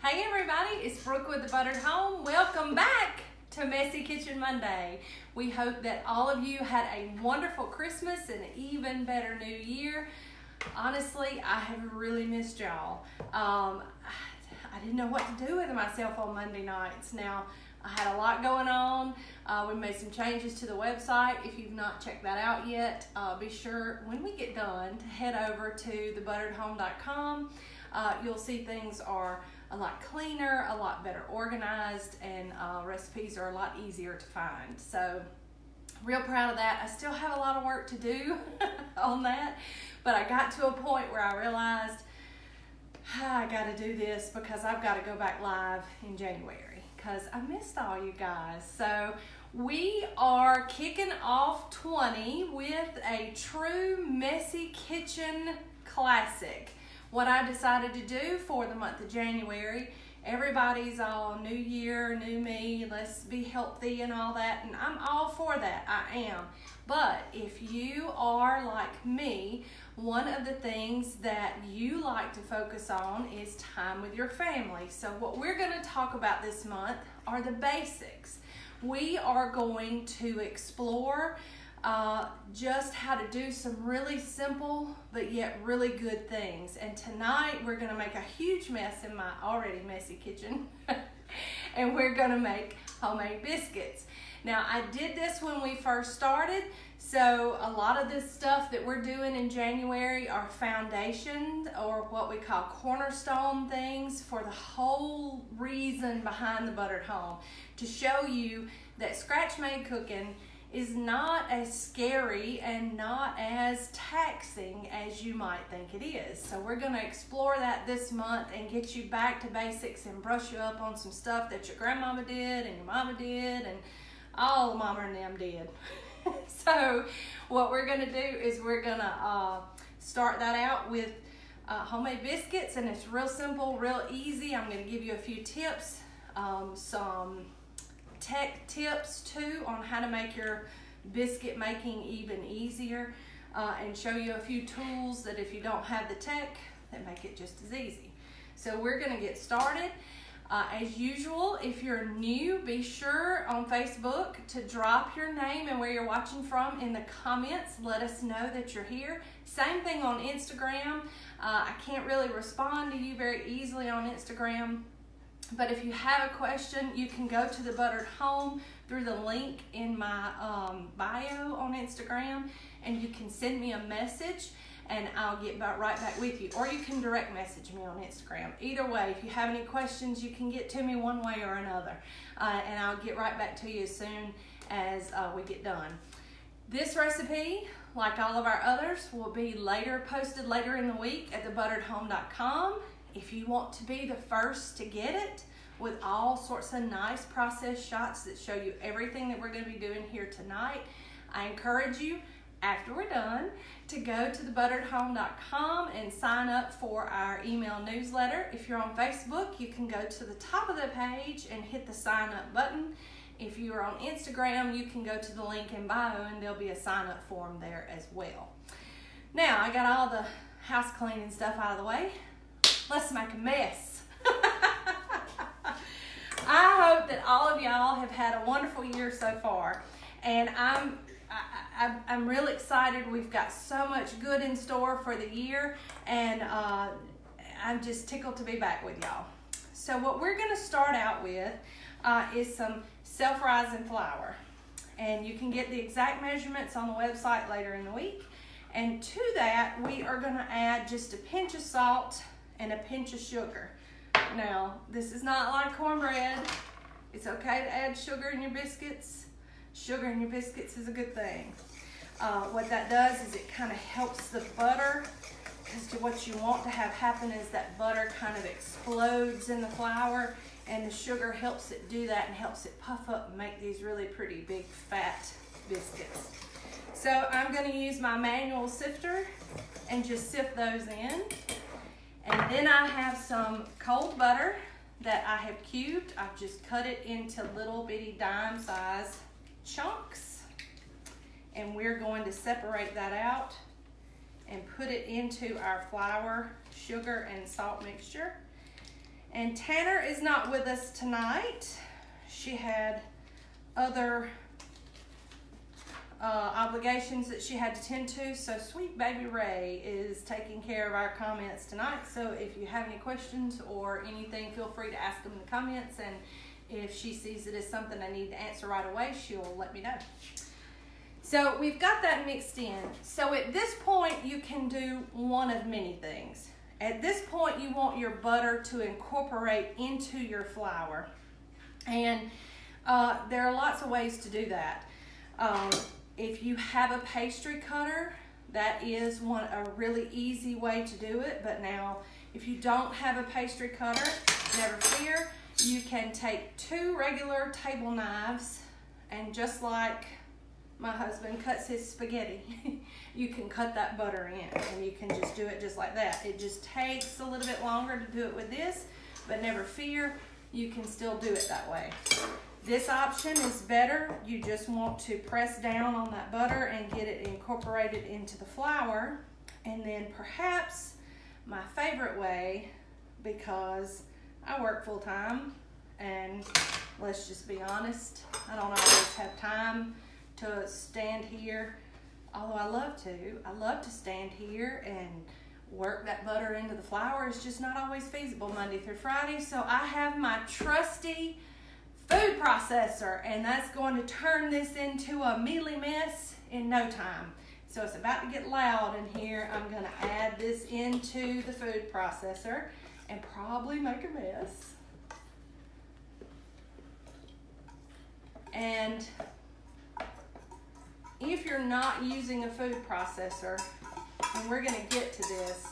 Hey everybody, it's Brooke with the Buttered Home. Welcome back to Messy Kitchen Monday. We hope that all of you had a wonderful Christmas and an even better New Year. Honestly, I have really missed y'all. I didn't know what to do with myself on Monday nights. Now, I had a lot going on. We made some changes to the website. If you've not checked that out yet, be sure when we get done to head over to thebutteredhome.com. You'll see things are a lot cleaner, a lot better organized, and recipes are a lot easier to find. So, real proud of that. I still have a lot of work to do on that, but I got to a point where I realized I got to do this because I've got to go back live in January because I missed all you guys. So we are kicking off 20 with a true messy kitchen classic. What I decided to do for the month of January, everybody's all new year, new me, let's be healthy and all that, and I'm all for that, I am. But if you are like me, one of the things that you like to focus on is time with your family. So what we're going to talk about this month are the basics. We are going to explore just how to do some really simple but yet really good things. And tonight we're going to make a huge mess in my already messy kitchen and we're going to make homemade biscuits. Now, I did this when we first started, so a lot of this stuff that we're doing in January are foundations or what we call cornerstone things for the whole reason behind the Buttered Home, to show you that scratch-made cooking is not as scary and not as taxing as you might think it is. So we're going to explore that this month and get you back to basics and brush you up on some stuff that your grandmama did and your mama did and all mama and them did. So what we're going to do is we're going to start that out with homemade biscuits, and it's real simple, real easy. I'm going to give you a few tips, some tech tips too on how to make your biscuit making even easier, and show you a few tools that if you don't have the tech, that make it just as easy. So we're going to get started. As usual, if you're new, be sure on Facebook to drop your name and where you're watching from in the comments. Let us know that you're here. Same thing on Instagram. I can't really respond to you very easily on Instagram, but if you have a question, you can go to the Buttered Home through the link in my bio on Instagram, and you can send me a message and I'll get right back with you. Or you can direct message me on Instagram. Either way, if you have any questions, you can get to me one way or another. And I'll get right back to you as soon as we get done. This recipe, like all of our others, will be posted later in the week at thebutteredhome.com. If you want to be the first to get it, with all sorts of nice processed shots that show you everything that we're going to be doing here tonight, I encourage you, after we're done, to go to thebutteredhome.com and sign up for our email newsletter. If you're on Facebook, you can go to the top of the page and hit the sign up button. If you are on Instagram, you can go to the link in bio and there'll be a sign up form there as well. Now, I got all the house cleaning stuff out of the way. Let's make a mess. I hope that all of y'all have had a wonderful year so far, and I'm really excited. We've got so much good in store for the year, and I'm just tickled to be back with y'all. So what we're going to start out with is some self-rising flour, and you can get the exact measurements on the website later in the week. And to that, we are going to add just a pinch of salt and a pinch of sugar. Now, this is not like cornbread. It's okay to add sugar in your biscuits. Sugar in your biscuits is a good thing. What that does is it kind of helps the butter, because what you want to have happen is that butter kind of explodes in the flour, and the sugar helps it do that and helps it puff up and make these really pretty big fat biscuits. So I'm going to use my manual sifter and just sift those in. And then I have some cold butter that I have cubed. I've just cut it into little bitty dime size chunks. And we're going to separate that out and put it into our flour, sugar, and salt mixture. And Tanner is not with us tonight. She had other obligations that she had to tend to, so sweet baby Ray is taking care of our comments tonight. So if you have any questions or anything, feel free to ask them in the comments, and if she sees it as something I need to answer right away, she'll let me know. So we've got that mixed in. So at this point, you can do one of many things. At this point, you want your butter to incorporate into your flour, and there are lots of ways to do that. If you have a pastry cutter, that is a really easy way to do it. But now, if you don't have a pastry cutter, never fear. You can take 2 regular table knives, and just like my husband cuts his spaghetti, you can cut that butter in, and you can just do it just like that. It just takes a little bit longer to do it with this, but never fear, you can still do it that way. This option is better. You just want to press down on that butter and get it incorporated into the flour. And then perhaps my favorite way, because I work full time, and let's just be honest, I don't always have time to stand here, although I love to stand here and work that butter into the flour. It's just not always feasible Monday through Friday. So I have my trusty food processor, and that's going to turn this into a mealy mess in no time. So it's about to get loud in here. I'm going to add this into the food processor and probably make a mess. And if you're not using a food processor, and we're going to get to this,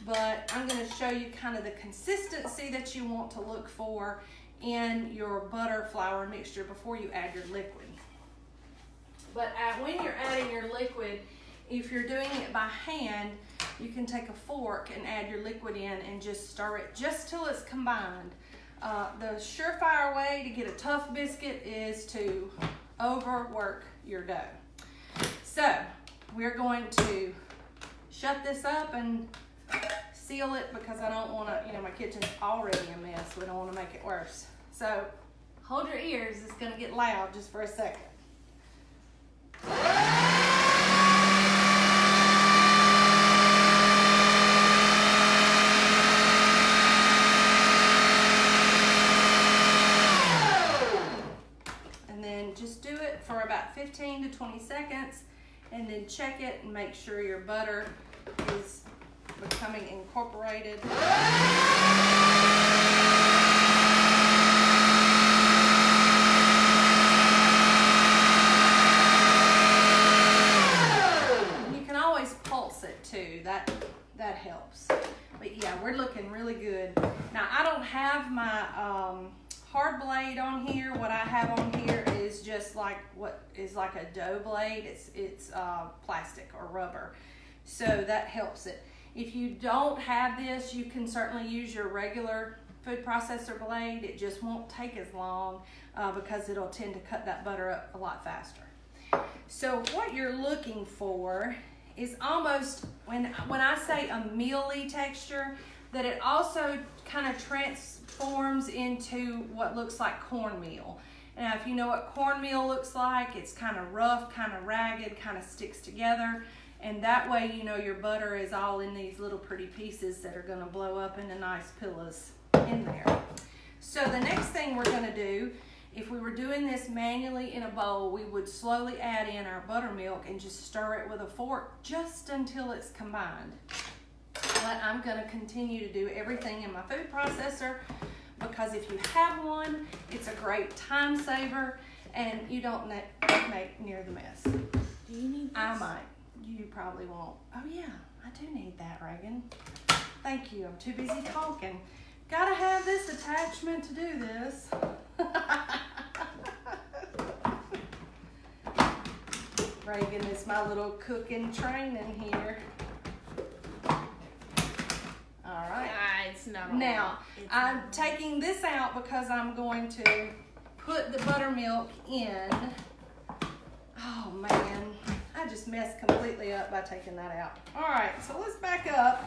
but I'm going to show you kind of the consistency that you want to look for in your butter flour mixture before you add your liquid. But when you're adding your liquid, if you're doing it by hand, you can take a fork and add your liquid in and just stir it just till it's combined. The surefire way to get a tough biscuit is to overwork your dough. So we're going to shut this up and seal it, because I don't want to, my kitchen's already a mess. We don't want to make it worse. So hold your ears. It's going to get loud just for a second. And then just do it for about 15 to 20 seconds, and then check it and make sure your butter is becoming incorporated. You can always pulse it too. That helps. But yeah, we're looking really good. Now I don't have my hard blade on here. What I have on here is just like what is like a dough blade. It's plastic or rubber, so that helps it. If you don't have this, you can certainly use your regular food processor blade. It just won't take as long because it'll tend to cut that butter up a lot faster. So what you're looking for is almost, when I say a mealy texture, that it also kind of transforms into what looks like cornmeal. Now, if you know what cornmeal looks like, it's kind of rough, kind of ragged, kind of sticks together. And that way, your butter is all in these little pretty pieces that are going to blow up into nice pillows in there. So the next thing we're going to do, if we were doing this manually in a bowl, we would slowly add in our buttermilk and just stir it with a fork just until it's combined. But I'm going to continue to do everything in my food processor, because if you have one, it's a great time saver and you don't make near the mess. Do you need this? I might. You probably won't. Oh yeah, I do need that, Reagan. Thank you. I'm too busy talking. Gotta have this attachment to do this. Reagan is my little cooking training here. All right. It's not Now, I'm taking this out because I'm going to put the buttermilk in. Oh man, I just messed completely up by taking that out. All right, so let's back up.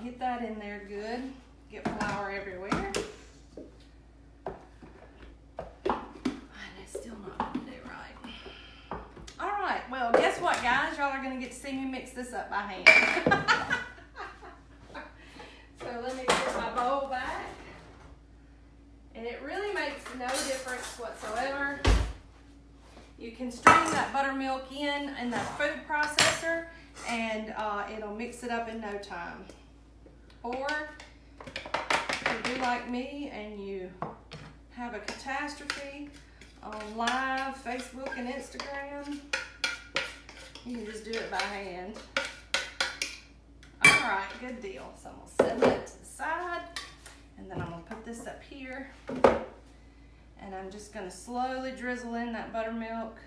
get that in there good. Get flour everywhere. And it's still not gonna do right. All right, well, guess what, guys? Y'all are gonna get to see me mix this up by hand. So let me get my bowl back. And it really makes no difference whatsoever. You can strain that buttermilk in that food processor, and it'll mix it up in no time. Or if you do like me and you have a catastrophe on live Facebook and Instagram, you can just do it by hand. All right, good deal. So I'm gonna set that to the side, and then I'm gonna put this up here. And I'm just gonna slowly drizzle in that buttermilk.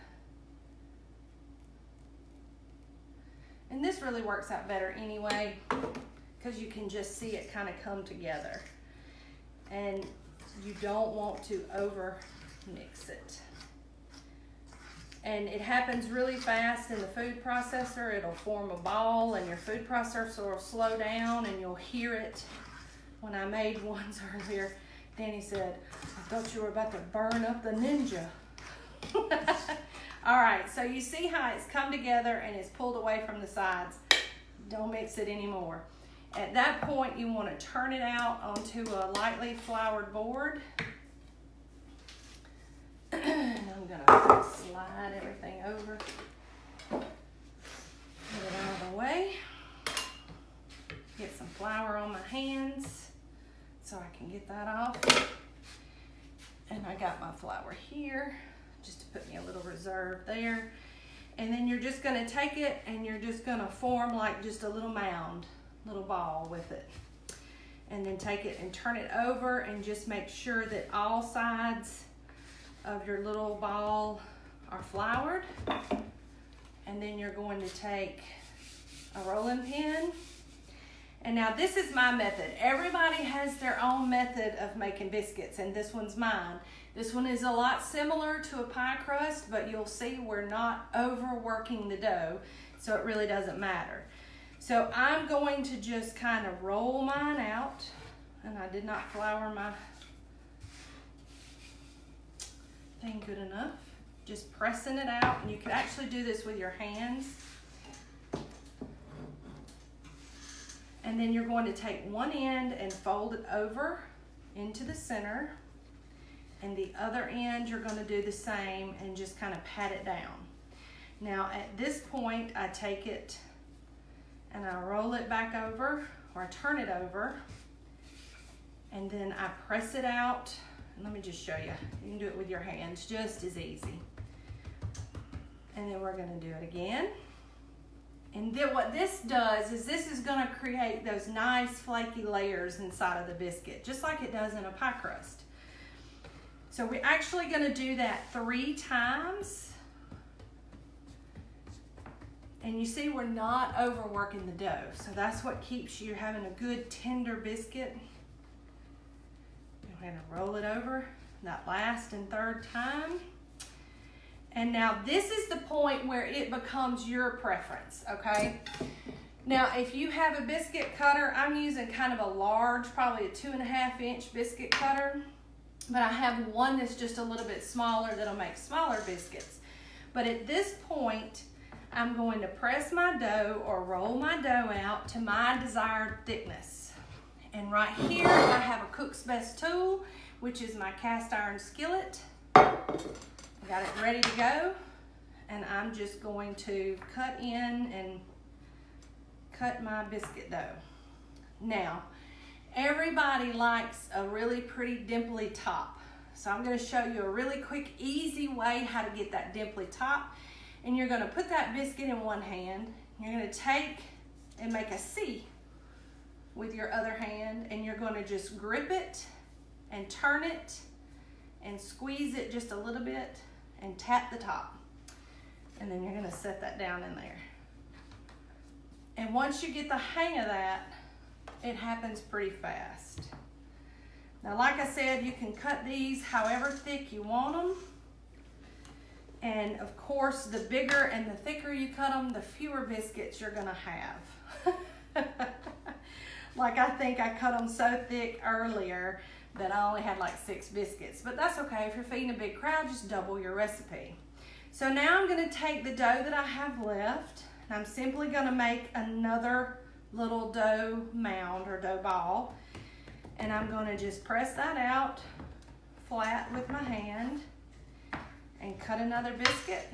And this really works out better anyway, because you can just see it kind of come together. And you don't want to over mix it. And it happens really fast in the food processor. It'll form a ball, and your food processor will slow down, and you'll hear it. When I made ones earlier, Danny said, I thought you were about to burn up the Ninja. All right, so you see how it's come together and it's pulled away from the sides. Don't mix it anymore. At that point, you want to turn it out onto a lightly floured board. And I'm going to slide everything over. Get it out of the way. Get some flour on my hands so I can get that off. And I got my flour here, just to put me a little reserve there. And then you're just gonna take it and you're just gonna form like just a little mound, little ball with it. And then take it and turn it over and just make sure that all sides of your little ball are floured. And then you're going to take a rolling pin. And now this is my method. Everybody has their own method of making biscuits, and this one's mine. This one is a lot similar to a pie crust, but you'll see we're not overworking the dough, so it really doesn't matter. So I'm going to just kind of roll mine out, and I did not flour my thing good enough. Just pressing it out, and you can actually do this with your hands. And then you're going to take one end and fold it over into the center. And the other end, you're going to do the same and just kind of pat it down. Now at this point, I take it and I roll it back over, or I turn it over. And then I press it out. And let me just show you. You can do it with your hands, just as easy. And then we're going to do it again. And then what this does is this is going to create those nice flaky layers inside of the biscuit, just like it does in a pie crust. So we're actually going to do that 3 times. And you see we're not overworking the dough. So that's what keeps you having a good tender biscuit. We're going to roll it over that last and 3rd time. And now this is the point where it becomes your preference, okay? Now, if you have a biscuit cutter, I'm using kind of a large, probably a 2.5-inch biscuit cutter, but I have one that's just a little bit smaller that'll make smaller biscuits. But at this point, I'm going to press my dough or roll my dough out to my desired thickness. And right here, I have a Cook's Best tool, which is my cast iron skillet. Got it ready to go, and I'm just going to cut in and cut my biscuit dough. Now, everybody likes a really pretty dimply top, so I'm going to show you a really quick, easy way how to get that dimply top. And you're going to put that biscuit in one hand, you're going to take and make a C with your other hand, and you're going to just grip it and turn it and squeeze it just a little bit and tap the top. And then you're gonna set that down in there. And once you get the hang of that, it happens pretty fast. Now, like I said, you can cut these however thick you want them. And of course, the bigger and the thicker you cut them, the fewer biscuits you're gonna have. Like I think I cut them so thick earlier that I only had like 6 biscuits. But that's okay. If you're feeding a big crowd, just double your recipe. So now I'm going to take the dough that I have left, and I'm simply going to make another little dough mound or dough ball. And I'm going to just press that out flat with my hand and cut another biscuit.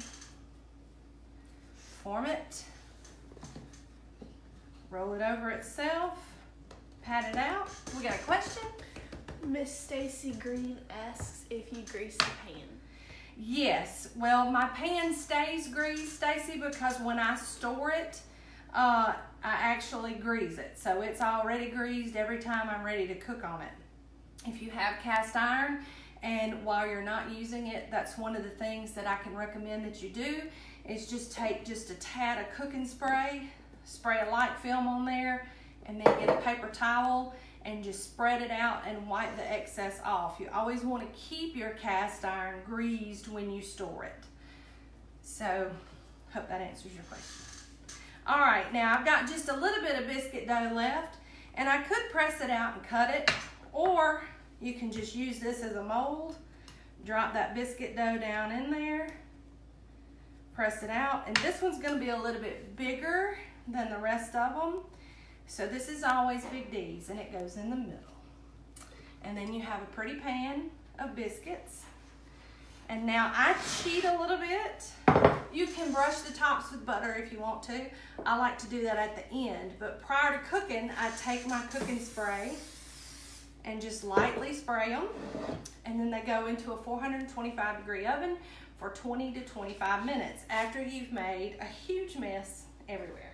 Form it. Roll it over itself. Pat it out. We got a question? Miss Stacy Green asks if you grease the pan. Yes. Well, my pan stays greased, Stacy, because when I store it, I actually grease it. So it's already greased every time I'm ready to cook on it. If you have cast iron and while you're not using it, that's one of the things that I can recommend that you do is just take just a tad of cooking spray, spray a light film on there, and then get a paper towel and just spread it out and wipe the excess off. You always want to keep your cast iron greased when you store it. So, hope that answers your question. All right, now I've got just a little bit of biscuit dough left, and I could press it out and cut it, or you can just use this as a mold. Drop that biscuit dough down in there, press it out, and this one's going to be a little bit bigger than the rest of them. So this is always Big D's, and it goes in the middle. And then you have a pretty pan of biscuits. And now I cheat a little bit. You can brush the tops with butter if you want to. I like to do that at the end. But prior to cooking, I take my cooking spray and just lightly spray them. And then they go into a 425-degree oven for 20 to 25 minutes after you've made a huge mess everywhere.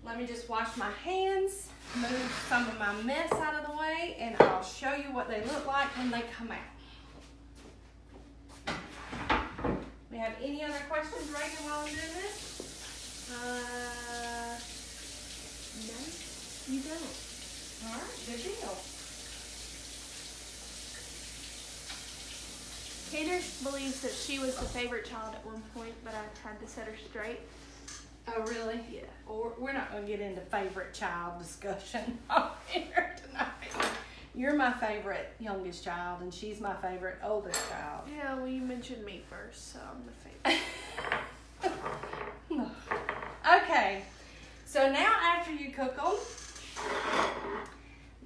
Let me just wash my hands, move some of my mess out of the way, and I'll show you what they look like when they come out. We have any other questions, Reagan, while I'm doing this? No, you don't. All right, good deal. Candace believes that she was the favorite child at one point, but I tried to set her straight. Oh, really? Yeah. Or we're not going to get into favorite child discussion here tonight. You're my favorite youngest child, and she's my favorite oldest child. Yeah, well, you mentioned me first, so I'm the favorite. Okay, so now after you cook them,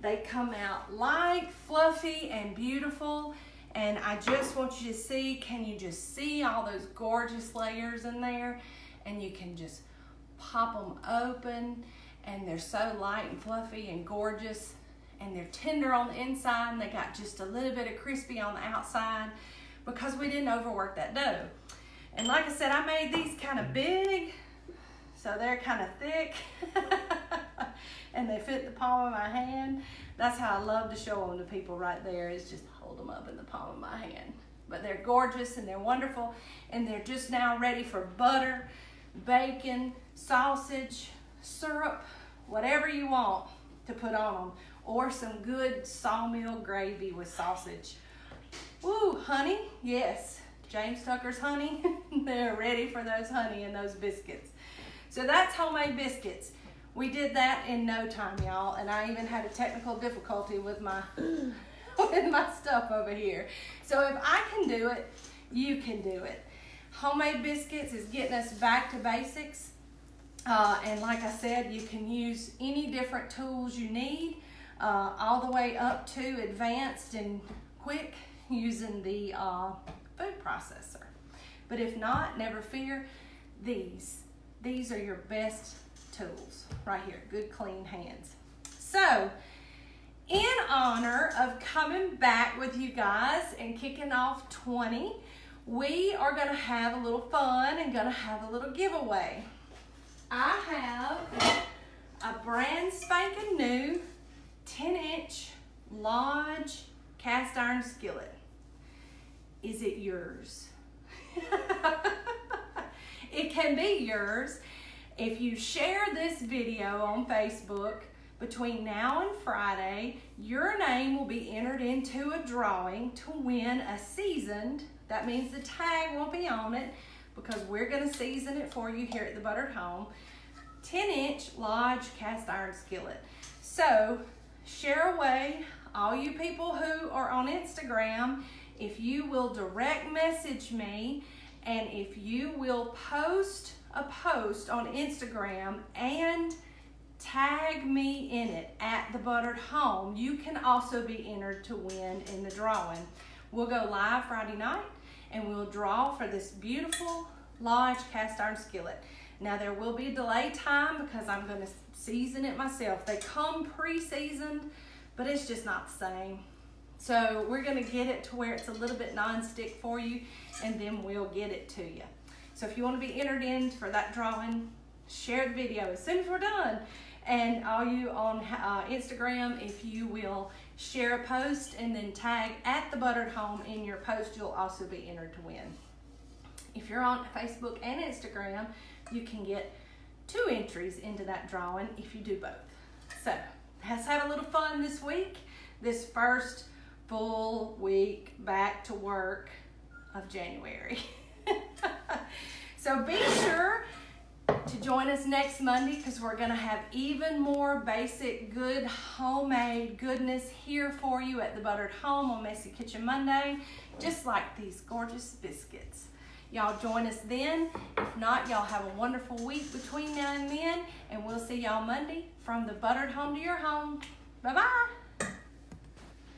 they come out light, fluffy, and beautiful. And I just want you to see, can you just see all those gorgeous layers in there? And you can just pop them open, and they're so light and fluffy and gorgeous, and they're tender on the inside, and they got just a little bit of crispy on the outside because we didn't overwork that dough. And like I said, I made these kind of big, so they're kind of thick, and they fit the palm of my hand. That's how I love to show them to people right there, is just hold them up in the palm of my hand. But they're gorgeous, and they're wonderful, and they're just now ready for butter, bacon, sausage, syrup, whatever you want to put on them, or some good sawmill gravy with sausage. Ooh, honey, yes, James Tucker's honey. They're ready for those honey and those biscuits. So that's homemade biscuits. We did that in no time, y'all, and I even had a technical difficulty with my with my stuff over here. So if I can do it, you can do it. Homemade biscuits is getting us back to basics. And like I said, you can use any different tools you need, all the way up to advanced and quick using the food processor. But if not, never fear, these are your best tools right here. Good, clean hands. So, in honor of coming back with you guys and kicking off 20, we are going to have a little fun and going to have a little giveaway. I have a brand spanking new 10-inch Lodge cast iron skillet. Is it yours? It can be yours if you share this video on Facebook. Between now and Friday, your name will be entered into a drawing to win a seasoned, that means the tag won't be on it because we're going to season it for you here at the Buttered Home, 10-inch Lodge cast iron skillet. So share away, all you people who are on Instagram, if you will direct message me and if you will post a post on Instagram and tag me in it at The Buttered Home, you can also be entered to win in the drawing. We'll go live Friday night and we'll draw for this beautiful Lodge cast iron skillet. Now there will be a delay time because I'm going to season it myself. They come pre-seasoned, but it's just not the same. So we're going to get it to where it's a little bit non-stick for you, and then we'll get it to you. So if you want to be entered in for that drawing, share the video as soon as we're done. And all you on Instagram, if you will share a post and then tag at The Buttered Home in your post, you'll also be entered to win. If you're on Facebook and Instagram, you can get 2 entries into that drawing if you do both. So let's have a little fun this week, this first full week back to work of January. So be sure to join us next Monday because we're going to have even more basic, good, homemade goodness here for you at The Buttered Home on Messy Kitchen Monday, just like these gorgeous biscuits. Y'all join us then. If not, y'all have a wonderful week between now and then, and we'll see y'all Monday from The Buttered Home to your home. Bye-bye.